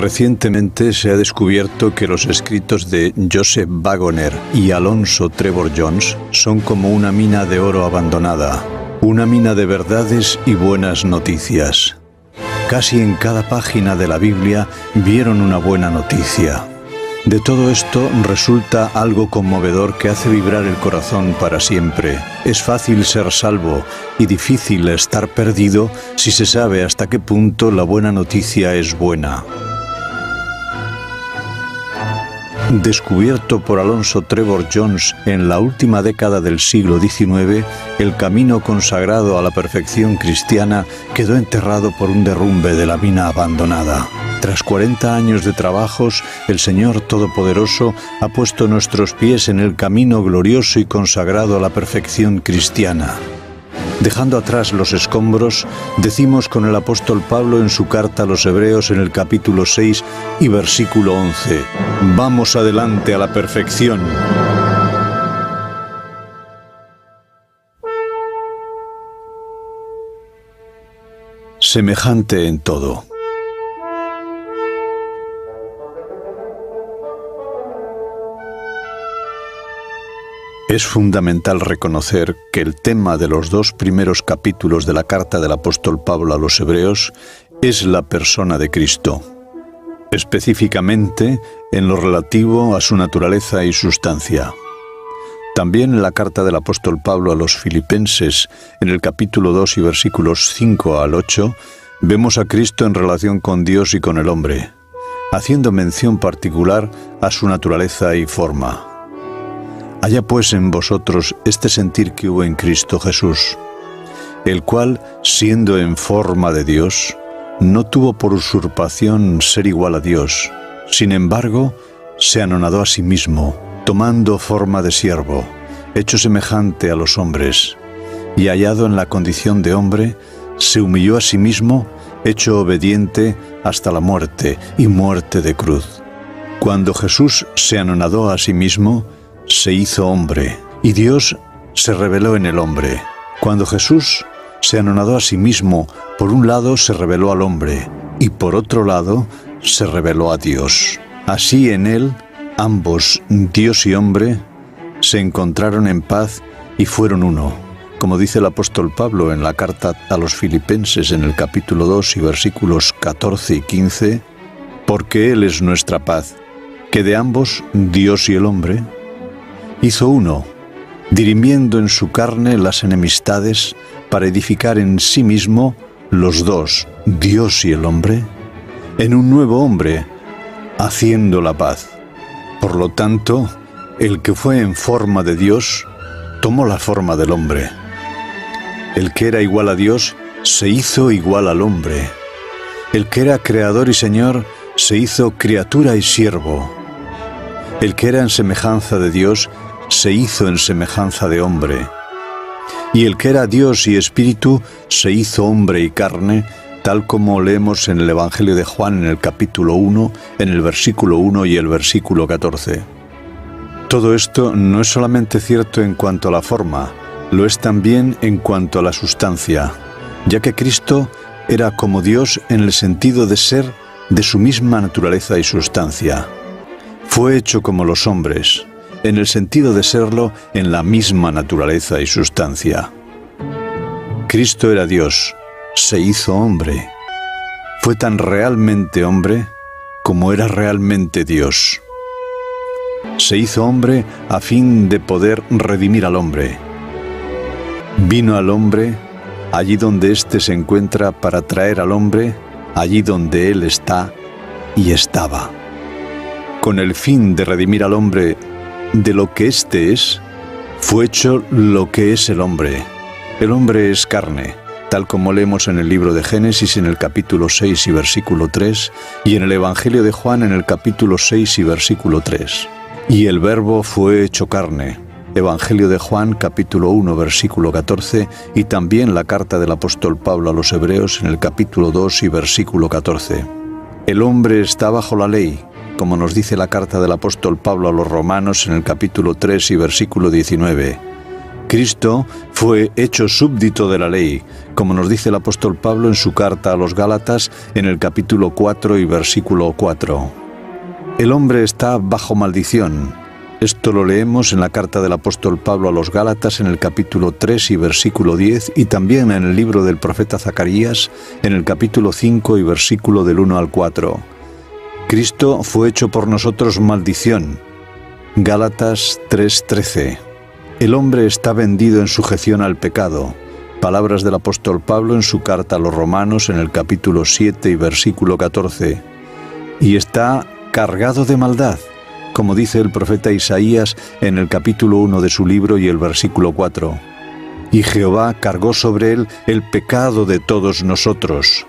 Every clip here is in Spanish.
Recientemente se ha descubierto que los escritos de Joseph Wagoner y Alonzo Trevor Jones son como una mina de oro abandonada, una mina de verdades y buenas noticias. Casi en cada página de la Biblia vieron una buena noticia. De todo esto resulta algo conmovedor que hace vibrar el corazón para siempre. Es fácil ser salvo y difícil estar perdido si se sabe hasta qué punto la buena noticia es buena. Descubierto por Alonzo Trevor Jones en la última década del siglo XIX, el camino consagrado a la perfección cristiana quedó enterrado por un derrumbe de la mina abandonada. Tras 40 años de trabajos, el Señor Todopoderoso ha puesto nuestros pies en el camino glorioso y consagrado a la perfección cristiana. Dejando atrás los escombros, decimos con el apóstol Pablo en su carta a los Hebreos en el capítulo 6 y versículo 11: «Vamos adelante a la perfección». Semejante en todo. Es fundamental reconocer que el tema de los 2 primeros capítulos de la carta del apóstol Pablo a los Hebreos es la persona de Cristo, específicamente en lo relativo a su naturaleza y sustancia. También en la carta del apóstol Pablo a los Filipenses, en el capítulo 2 y versículos 5 al 8, vemos a Cristo en relación con Dios y con el hombre, haciendo mención particular a su naturaleza y forma. Haya pues en vosotros este sentir que hubo en Cristo Jesús, el cual, siendo en forma de Dios, no tuvo por usurpación ser igual a Dios. Sin embargo, se anonadó a sí mismo, tomando forma de siervo, hecho semejante a los hombres, y hallado en la condición de hombre, se humilló a sí mismo, hecho obediente hasta la muerte y muerte de cruz. Cuando Jesús se anonadó a sí mismo, se hizo hombre, y Dios se reveló en el hombre. Cuando Jesús se anonadó a sí mismo, por un lado se reveló al hombre, y por otro lado se reveló a Dios. Así en él, ambos, Dios y hombre, se encontraron en paz y fueron uno, como dice el apóstol Pablo en la carta a los Filipenses en el capítulo 2 y versículos 14 y 15, porque Él es nuestra paz, que de ambos, Dios y el hombre, hizo uno, dirimiendo en su carne las enemistades para edificar en sí mismo los dos, Dios y el hombre, en un nuevo hombre, haciendo la paz. Por lo tanto, el que fue en forma de Dios, tomó la forma del hombre. El que era igual a Dios, se hizo igual al hombre. El que era creador y Señor, se hizo criatura y siervo. El que era en semejanza de Dios, se hizo en semejanza de hombre. Y el que era Dios y Espíritu, se hizo hombre y carne, tal como leemos en el Evangelio de Juan en el capítulo 1, en el versículo 1 y el versículo 14. Todo esto no es solamente cierto en cuanto a la forma, lo es también en cuanto a la sustancia, ya que Cristo era como Dios en el sentido de ser de su misma naturaleza y sustancia. Fue hecho como los hombres, en el sentido de serlo en la misma naturaleza y sustancia. Cristo era Dios, se hizo hombre. Fue tan realmente hombre como era realmente Dios. Se hizo hombre a fin de poder redimir al hombre. Vino al hombre allí donde éste se encuentra para traer al hombre allí donde él está y estaba. Con el fin de redimir al hombre de lo que éste es, fue hecho lo que es el hombre. El hombre es carne, tal como leemos en el libro de Génesis en el capítulo 6 y versículo 3, y en el Evangelio de Juan en el capítulo 6 y versículo 3. Y el Verbo fue hecho carne. Evangelio de Juan, capítulo 1, versículo 14, y también la carta del apóstol Pablo a los Hebreos en el capítulo 2 y versículo 14. El hombre está bajo la ley, como nos dice la carta del apóstol Pablo a los Romanos en el capítulo 3 y versículo 19. Cristo fue hecho súbdito de la ley, como nos dice el apóstol Pablo en su carta a los Gálatas en el capítulo 4 y versículo 4. El hombre está bajo maldición. Esto lo leemos en la carta del apóstol Pablo a los Gálatas en el capítulo 3 y versículo 10 y también en el libro del profeta Zacarías en el capítulo 5 y versículo del 1 al 4. Cristo fue hecho por nosotros maldición. Gálatas 3:13. El hombre está vendido en sujeción al pecado. Palabras del apóstol Pablo en su carta a los Romanos en el capítulo 7 y versículo 14. Y está cargado de maldad, como dice el profeta Isaías en el capítulo 1 de su libro y el versículo 4. Y Jehová cargó sobre él el pecado de todos nosotros,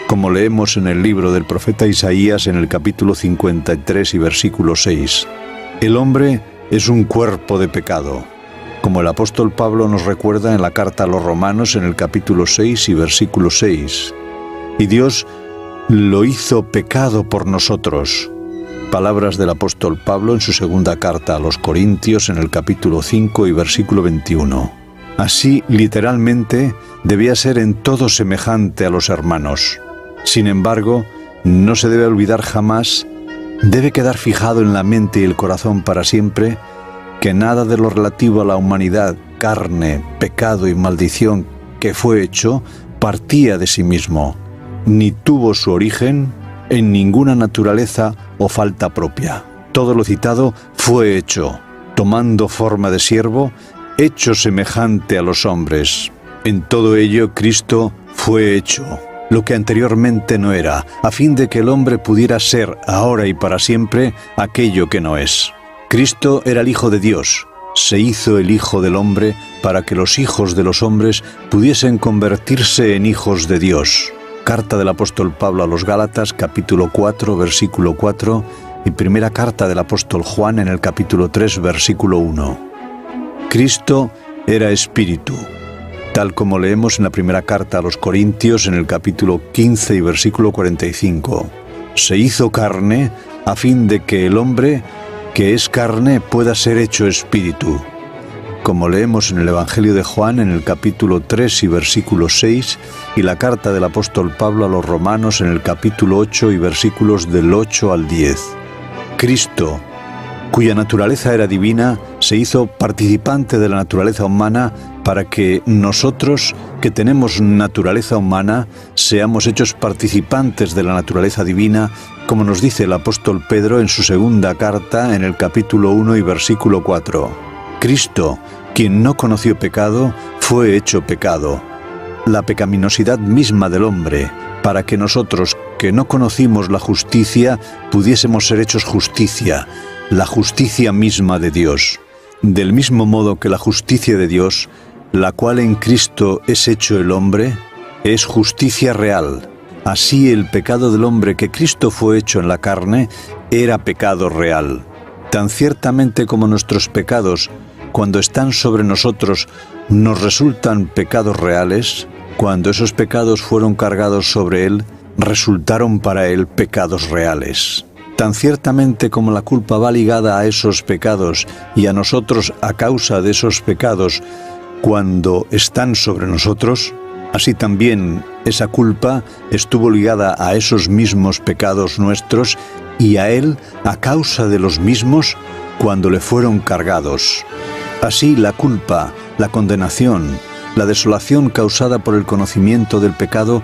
como leemos en el libro del profeta Isaías en el capítulo 53 y versículo 6. El hombre es un cuerpo de pecado, como el apóstol Pablo nos recuerda en la carta a los Romanos en el capítulo 6 y versículo 6. Y Dios lo hizo pecado por nosotros. Palabras del apóstol Pablo en su segunda carta a los Corintios en el capítulo 5 y versículo 21. Así, literalmente, debía ser en todo semejante a los hermanos. Sin embargo, no se debe olvidar jamás, debe quedar fijado en la mente y el corazón para siempre, que nada de lo relativo a la humanidad, carne, pecado y maldición que fue hecho, partía de sí mismo, ni tuvo su origen en ninguna naturaleza o falta propia. Todo lo citado fue hecho, tomando forma de siervo, hecho semejante a los hombres. En todo ello Cristo fue hecho, lo que anteriormente no era, a fin de que el hombre pudiera ser, ahora y para siempre, aquello que no es. Cristo era el Hijo de Dios, se hizo el Hijo del hombre para que los hijos de los hombres pudiesen convertirse en hijos de Dios. Carta del apóstol Pablo a los Gálatas, capítulo 4, versículo 4, y primera carta del apóstol Juan en el capítulo 3, versículo 1. Cristo era espíritu, tal como leemos en la primera carta a los Corintios en el capítulo 15 y versículo 45. Se hizo carne a fin de que el hombre que es carne pueda ser hecho espíritu, como leemos en el Evangelio de Juan en el capítulo 3 y versículo 6 y la carta del apóstol Pablo a los Romanos en el capítulo 8 y versículos del 8 al 10. Cristo, cuya naturaleza era divina, se hizo participante de la naturaleza humana para que nosotros, que tenemos naturaleza humana, seamos hechos participantes de la naturaleza divina, como nos dice el apóstol Pedro en su segunda carta en el capítulo 1 y versículo 4. Cristo, quien no conoció pecado, fue hecho pecado, la pecaminosidad misma del hombre, para que nosotros, que no conocimos la justicia, pudiésemos ser hechos justicia, la justicia misma de Dios. Del mismo modo que la justicia de Dios, la cual en Cristo es hecho el hombre, es justicia real. Así el pecado del hombre que Cristo fue hecho en la carne era pecado real. Tan ciertamente como nuestros pecados, cuando están sobre nosotros, nos resultan pecados reales, cuando esos pecados fueron cargados sobre Él, resultaron para Él pecados reales. Tan ciertamente como la culpa va ligada a esos pecados y a nosotros a causa de esos pecados, cuando están sobre nosotros, así también esa culpa estuvo ligada a esos mismos pecados nuestros y a Él a causa de los mismos cuando le fueron cargados. Así la culpa, la condenación, la desolación causada por el conocimiento del pecado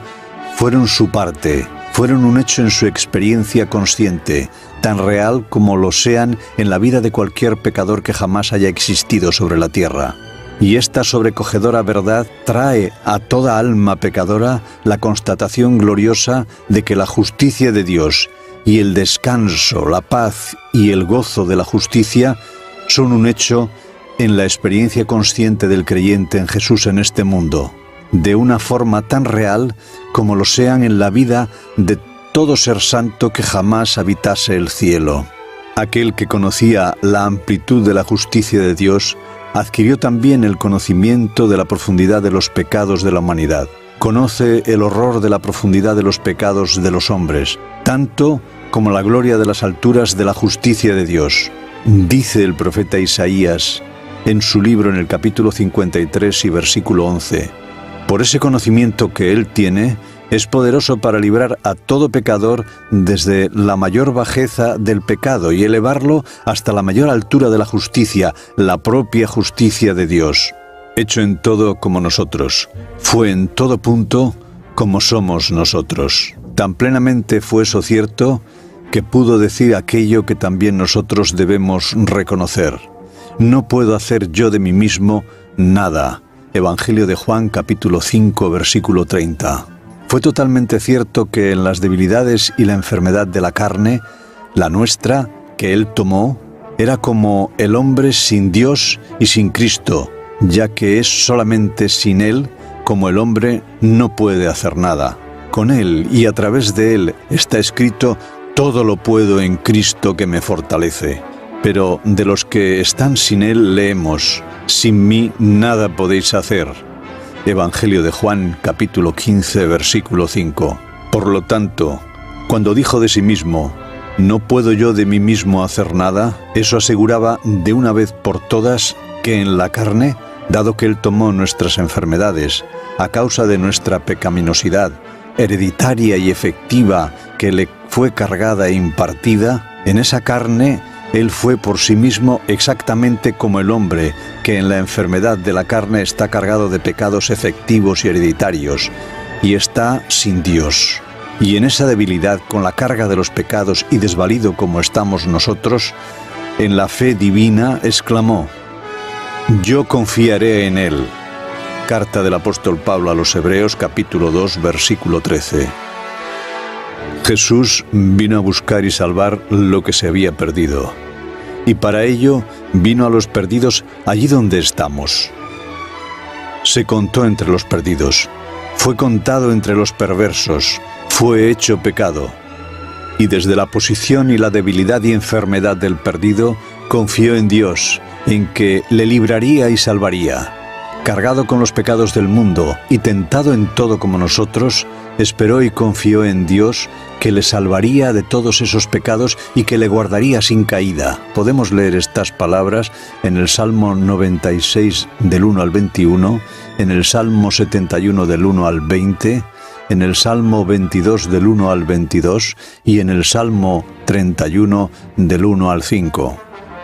fueron su parte, fueron un hecho en su experiencia consciente, tan real como lo sean en la vida de cualquier pecador que jamás haya existido sobre la tierra. Y esta sobrecogedora verdad trae a toda alma pecadora la constatación gloriosa de que la justicia de Dios y el descanso, la paz y el gozo de la justicia son un hecho en la experiencia consciente del creyente en Jesús en este mundo, de una forma tan real como lo sean en la vida de todo ser santo que jamás habitase el cielo. Aquel que conocía la amplitud de la justicia de Dios adquirió también el conocimiento de la profundidad de los pecados de la humanidad. Conoce el horror de la profundidad de los pecados de los hombres, tanto como la gloria de las alturas de la justicia de Dios. Dice el profeta Isaías: en su libro en el capítulo 53 y versículo 11. Por ese conocimiento que Él tiene, es poderoso para librar a todo pecador desde la mayor bajeza del pecado y elevarlo hasta la mayor altura de la justicia, la propia justicia de Dios. Hecho en todo como nosotros, fue en todo punto como somos nosotros. Tan plenamente fue eso cierto que pudo decir aquello que también nosotros debemos reconocer. No puedo hacer yo de mí mismo nada. Evangelio de Juan, capítulo 5, versículo 30. Fue totalmente cierto que en las debilidades y la enfermedad de la carne, la nuestra, que Él tomó, era como el hombre sin Dios y sin Cristo, ya que es solamente sin Él como el hombre no puede hacer nada. Con Él y a través de Él está escrito: todo lo puedo en Cristo que me fortalece. Pero de los que están sin Él leemos: sin mí nada podéis hacer. Evangelio de Juan, capítulo 15, versículo 5. Por lo tanto, cuando dijo de sí mismo: no puedo yo de mí mismo hacer nada, eso aseguraba de una vez por todas que en la carne, dado que Él tomó nuestras enfermedades, a causa de nuestra pecaminosidad, hereditaria y efectiva que le fue cargada e impartida, en esa carne Él fue por sí mismo exactamente como el hombre, que en la enfermedad de la carne está cargado de pecados efectivos y hereditarios, y está sin Dios. Y en esa debilidad, con la carga de los pecados y desvalido como estamos nosotros, en la fe divina exclamó: yo confiaré en Él. Carta del apóstol Pablo a los Hebreos, capítulo 2, versículo 13. Jesús vino a buscar y salvar lo que se había perdido, y para ello vino a los perdidos allí donde estamos. Se contó entre los perdidos, fue contado entre los perversos, fue hecho pecado, y desde la posición y la debilidad y enfermedad del perdido, confió en Dios, en que le libraría y salvaría. Cargado con los pecados del mundo y tentado en todo como nosotros, esperó y confió en Dios, que le salvaría de todos esos pecados y que le guardaría sin caída. Podemos leer estas palabras en el Salmo 96 del 1 al 21, en el Salmo 71 del 1 al 20, en el Salmo 22 del 1 al 22 y en el Salmo 31 del 1 al 5.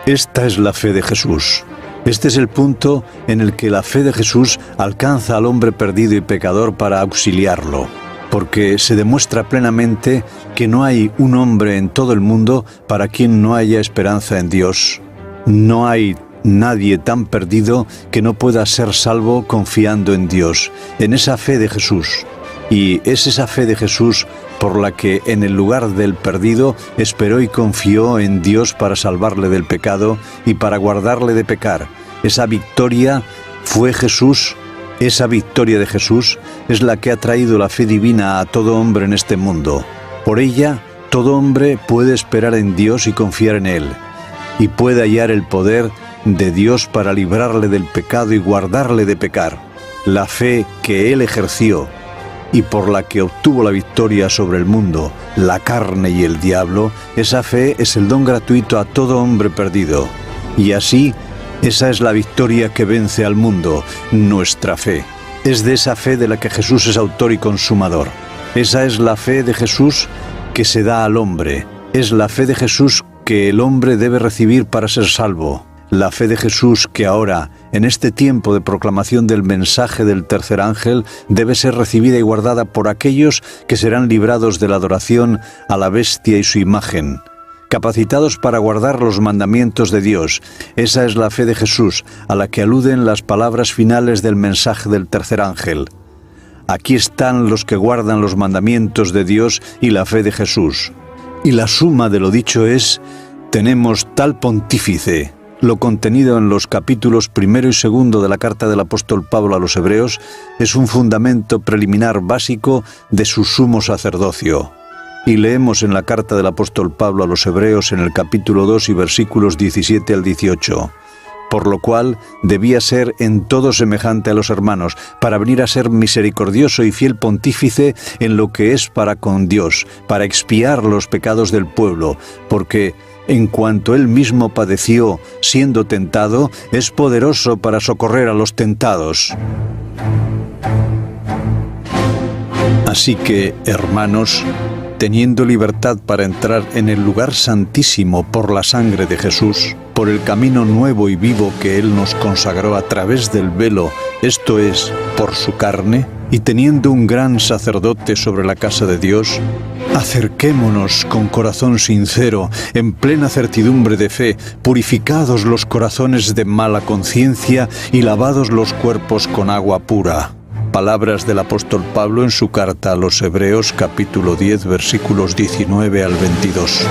Esta es la fe de Jesús. Este es el punto en el que la fe de Jesús alcanza al hombre perdido y pecador para auxiliarlo, porque se demuestra plenamente que no hay un hombre en todo el mundo para quien no haya esperanza en Dios. No hay nadie tan perdido que no pueda ser salvo confiando en Dios, en esa fe de Jesús. Y es esa fe de Jesús por la que en el lugar del perdido esperó y confió en Dios para salvarle del pecado y para guardarle de pecar. Esa victoria fue Jesús, esa victoria de Jesús es la que ha traído la fe divina a todo hombre en este mundo. Por ella, todo hombre puede esperar en Dios y confiar en Él, y puede hallar el poder de Dios para librarle del pecado y guardarle de pecar. La fe que Él ejerció y por la que obtuvo la victoria sobre el mundo, la carne y el diablo, esa fe es el don gratuito a todo hombre perdido. Y así, esa es la victoria que vence al mundo, nuestra fe. Es de esa fe de la que Jesús es autor y consumador. Esa es la fe de Jesús que se da al hombre. Es la fe de Jesús que el hombre debe recibir para ser salvo. La fe de Jesús que ahora, en este tiempo de proclamación del mensaje del tercer ángel, debe ser recibida y guardada por aquellos que serán librados de la adoración a la bestia y su imagen, capacitados para guardar los mandamientos de Dios. Esa es la fe de Jesús, a la que aluden las palabras finales del mensaje del tercer ángel. Aquí están los que guardan los mandamientos de Dios y la fe de Jesús. Y la suma de lo dicho es: tenemos tal pontífice. Lo contenido en los capítulos 1 y 2 de la carta del apóstol Pablo a los Hebreos es un fundamento preliminar básico de su sumo sacerdocio. Y leemos en la carta del apóstol Pablo a los Hebreos en el capítulo 2 y versículos 17 al 18. Por lo cual debía ser en todo semejante a los hermanos, para venir a ser misericordioso y fiel pontífice en lo que es para con Dios, para expiar los pecados del pueblo, porque en cuanto él mismo padeció siendo tentado, es poderoso para socorrer a los tentados. Así que, hermanos, teniendo libertad para entrar en el lugar santísimo por la sangre de Jesús, por el camino nuevo y vivo que Él nos consagró a través del velo, esto es, por su carne, y teniendo un gran sacerdote sobre la casa de Dios, acerquémonos con corazón sincero, en plena certidumbre de fe, purificados los corazones de mala conciencia y lavados los cuerpos con agua pura. Palabras del apóstol Pablo en su carta a los Hebreos, capítulo 10, versículos 19 al 22.